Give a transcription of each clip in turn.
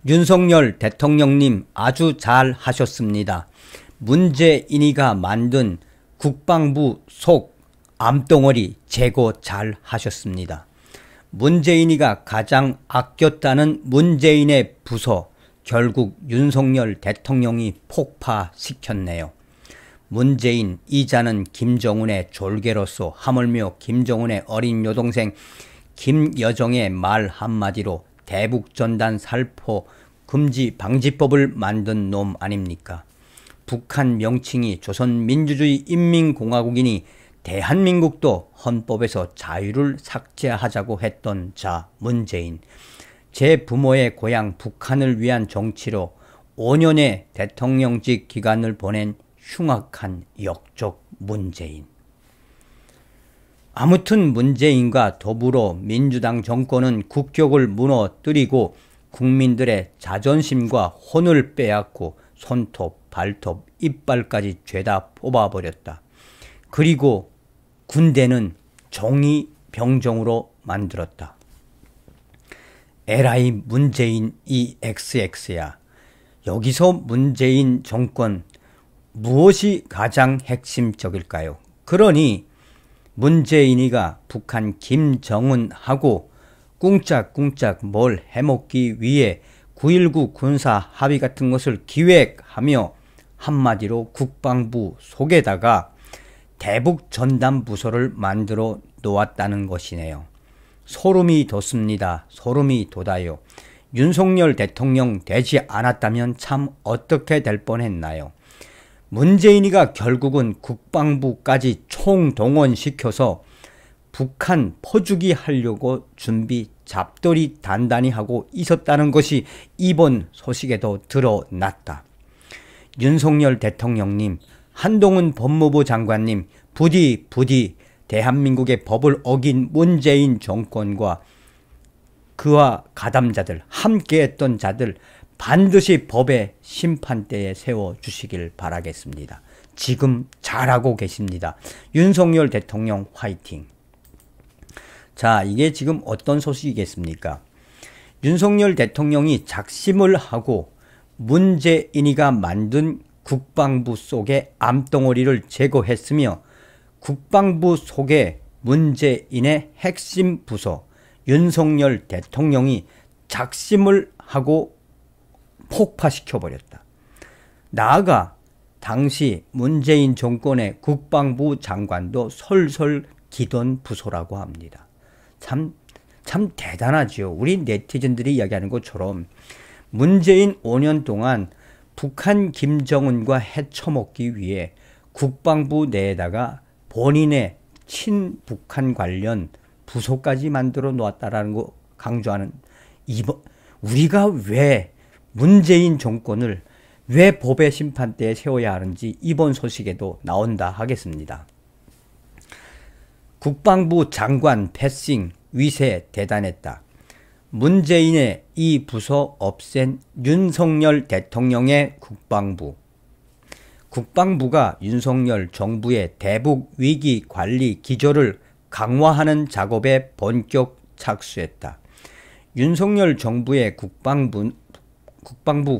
윤석열 대통령님 아주 잘 하셨습니다. 문재인이가 만든 국방부 속 암덩어리 제거 잘 하셨습니다. 문재인이가 가장 아꼈다는 문재인의 부서 결국 윤석열 대통령이 폭파시켰네요. 문재인 이자는 김정은의 졸개로서 하물며 김정은의 어린 여동생 김여정의 말 한마디로 대북전단 살포 금지 방지법을 만든 놈 아닙니까? 북한 명칭이 조선민주주의 인민공화국이니 대한민국도 헌법에서 자유를 삭제하자고 했던 자 문재인. 제 부모의 고향 북한을 위한 정치로 5년의 대통령직 기간을 보낸 흉악한 역적 문재인. 아무튼 문재인과 더불어민주당 정권은 국격을 무너뜨리고 국민들의 자존심과 혼을 빼앗고 손톱, 발톱, 이빨까지 죄다 뽑아버렸다. 그리고 군대는 종이 병정으로 만들었다. 에라이 문재인 EXX야. 여기서 문재인 정권 무엇이 가장 핵심적일까요? 그러니 문재인이가 북한 김정은하고 꿍짝꿍짝 뭘 해먹기 위해 9.19 군사 합의 같은 것을 기획하며 한마디로 국방부 속에다가 대북전단부서를 만들어 놓았다는 것이네요. 소름이 돋습니다. 소름이 돋아요. 윤석열 대통령 되지 않았다면 참 어떻게 될 뻔했나요? 문재인이가 결국은 국방부까지 총동원시켜서 북한 퍼주기 하려고 준비 잡돌이 단단히 하고 있었다는 것이 이번 소식에도 드러났다. 윤석열 대통령님, 한동훈 법무부 장관님, 부디 대한민국의 법을 어긴 문재인 정권과 그와 가담자들, 함께했던 자들 반드시 법의 심판대에 세워주시길 바라겠습니다. 지금 잘하고 계십니다. 윤석열 대통령 화이팅! 자, 이게 지금 어떤 소식이겠습니까? 윤석열 대통령이 작심을 하고 문재인이가 만든 국방부 속의 암덩어리를 제거했으며 국방부 속에 문재인의 핵심 부서 윤석열 대통령이 작심을 하고 폭파시켜버렸다. 나아가 당시 문재인 정권의 국방부 장관도 솔솔 기던 부서라고 합니다. 참 대단하죠. 우리 네티즌들이 이야기하는 것처럼 문재인 5년 동안 북한 김정은과 헤쳐먹기 위해 국방부 내에다가 본인의 친북한 관련 부서까지 만들어 놓았다라는 거 강조하는 우리가 왜 문재인 정권을 왜 법의 심판대에 세워야 하는지 이번 소식에도 나온다 하겠습니다. 국방부 장관 패싱 위세 대단했다. 문재인의 이 부서 없앤 윤석열 대통령의 국방부. 국방부가 윤석열 정부의 대북 위기 관리 기조를 강화하는 작업에 본격 착수했다. 윤석열 정부의 국방부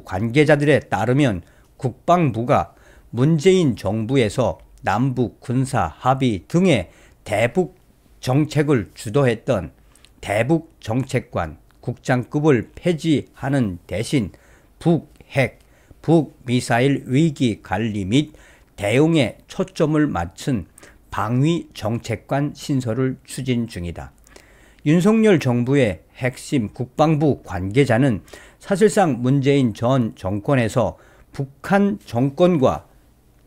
관계자들에 따르면 국방부가 문재인 정부에서 남북 군사 합의 등의 대북 정책을 주도했던 대북 정책관 국장급을 폐지하는 대신 북핵, 북미사일 위기 관리 및 대응에 초점을 맞춘 방위 정책관 신설을 추진 중이다. 윤석열 정부의 핵심 국방부 관계자는 사실상 문재인 전 정권에서 북한 정권과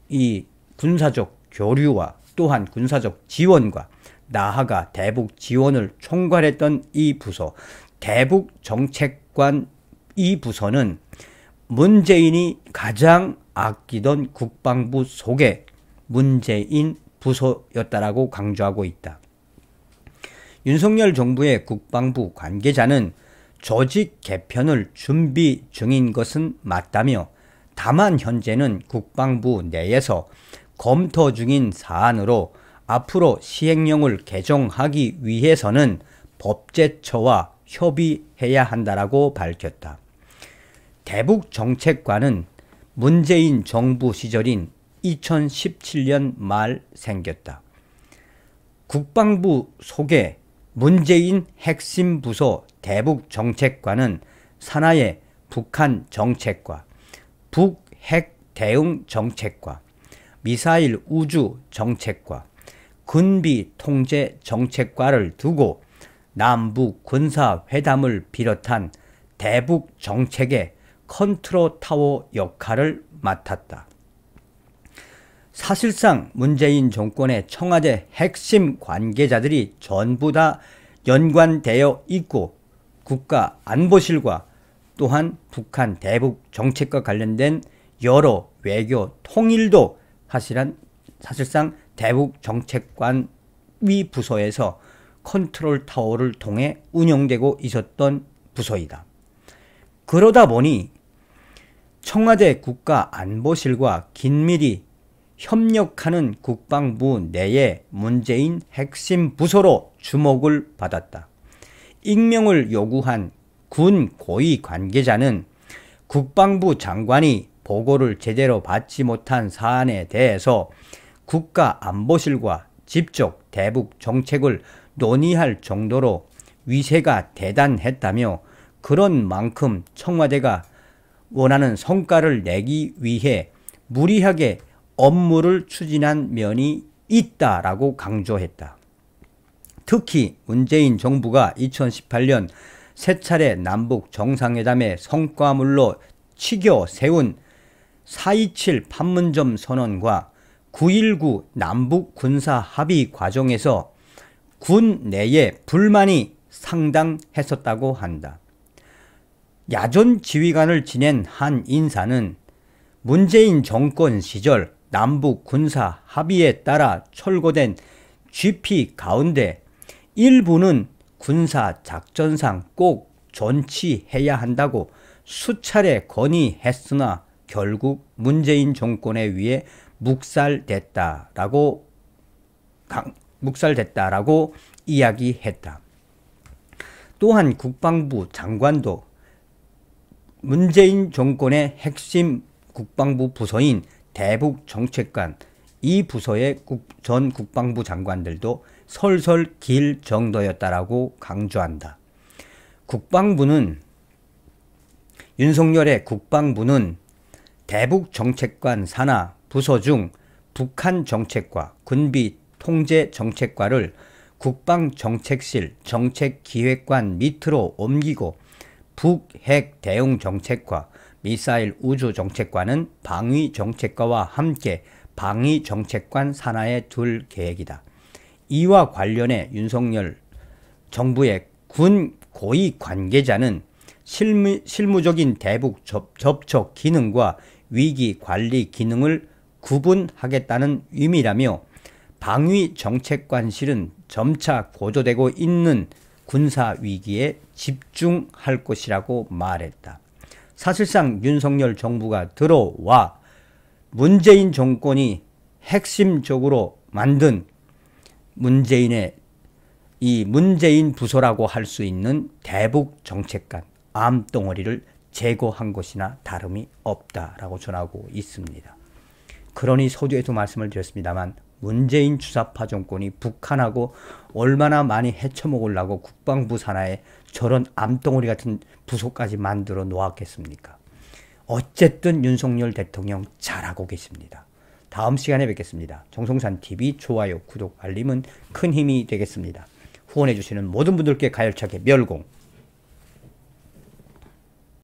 이 군사적 교류와 또한 군사적 지원과 나아가 대북 지원을 총괄했던 이 부서, 대북 정책관 이 부서는 문재인이 가장 아끼던 국방부 속의 문재인 부서였다라고 강조하고 있다. 윤석열 정부의 국방부 관계자는 조직 개편을 준비 중인 것은 맞다며 다만 현재는 국방부 내에서 검토 중인 사안으로 앞으로 시행령을 개정하기 위해서는 법제처와 협의해야 한다라고 밝혔다. 대북 정책관은 문재인 정부 시절인 2017년 말 생겼다. 국방부 속에 문재인 핵심 부서 대북 정책관은 산하의 북한 정책과, 북핵 대응 정책과, 미사일 우주 정책과, 군비 통제 정책과를 두고 남북 군사회담을 비롯한 대북 정책의 컨트롤 타워 역할을 맡았다. 사실상 문재인 정권의 청와대 핵심 관계자들이 전부 다 연관되어 있고 국가안보실과 또한 북한 대북 정책과 관련된 여러 외교 통일도 사실상 대북 정책관 위 부서에서 컨트롤 타워를 통해 운영되고 있었던 부서이다. 그러다 보니 청와대 국가안보실과 긴밀히 협력하는 국방부 내의 문재인 핵심 부서로 주목을 받았다. 익명을 요구한 군 고위 관계자는 국방부 장관이 보고를 제대로 받지 못한 사안에 대해서 국가안보실과 직접 대북 정책을 논의할 정도로 위세가 대단했다며 그런 만큼 청와대가 원하는 성과를 내기 위해 무리하게 업무를 추진한 면이 있다라고 강조했다. 특히 문재인 정부가 2018년 세 차례 남북 정상회담의 성과물로 치켜 세운 4.27 판문점 선언과 9.19 남북 군사 합의 과정에서 군 내에 불만이 상당했었다고 한다. 야전 지휘관을 지낸 한 인사는 문재인 정권 시절 남북 군사 합의에 따라 철거된 GP 가운데 일부는 군사 작전상 꼭 존치해야 한다고 수차례 건의했으나 결국 문재인 정권에 의해 묵살됐다라고 이야기했다. 또한 국방부 장관도 문재인 정권의 핵심 국방부 부서인 대북 정책관, 이 부서의 전 국방부 장관들도 설설 길 정도였다라고 강조한다. 윤석열의 국방부는 대북 정책관 산하 부서 중 북한 정책과 군비 통제 정책과를 국방정책실 정책기획관 밑으로 옮기고 북핵 대응 정책과 미사일 우주 정책과는 방위 정책과와 함께 방위 정책관 산하에 둘 계획이다. 이와 관련해 윤석열 정부의 군 고위 관계자는 실무적인 대북 접촉 기능과 위기 관리 기능을 구분하겠다는 의미라며 방위 정책관실은 점차 고조되고 있는 군사 위기에 집중할 것이라고 말했다. 사실상 윤석열 정부가 들어와 문재인 정권이 핵심적으로 만든 문재인 부서라고 할 수 있는 대북 정책관 암덩어리를 제거한 것이나 다름이 없다라고 전하고 있습니다. 그러니 서두에도 말씀을 드렸습니다만 문재인 주사파 정권이 북한하고 얼마나 많이 헤쳐먹으려고 국방부 산하에 저런 암덩어리 같은 부서까지 만들어 놓았겠습니까? 어쨌든 윤석열 대통령 잘하고 계십니다. 다음 시간에 뵙겠습니다. 정성산TV 좋아요, 구독, 알림은 큰 힘이 되겠습니다. 후원해주시는 모든 분들께 가열차게 멸공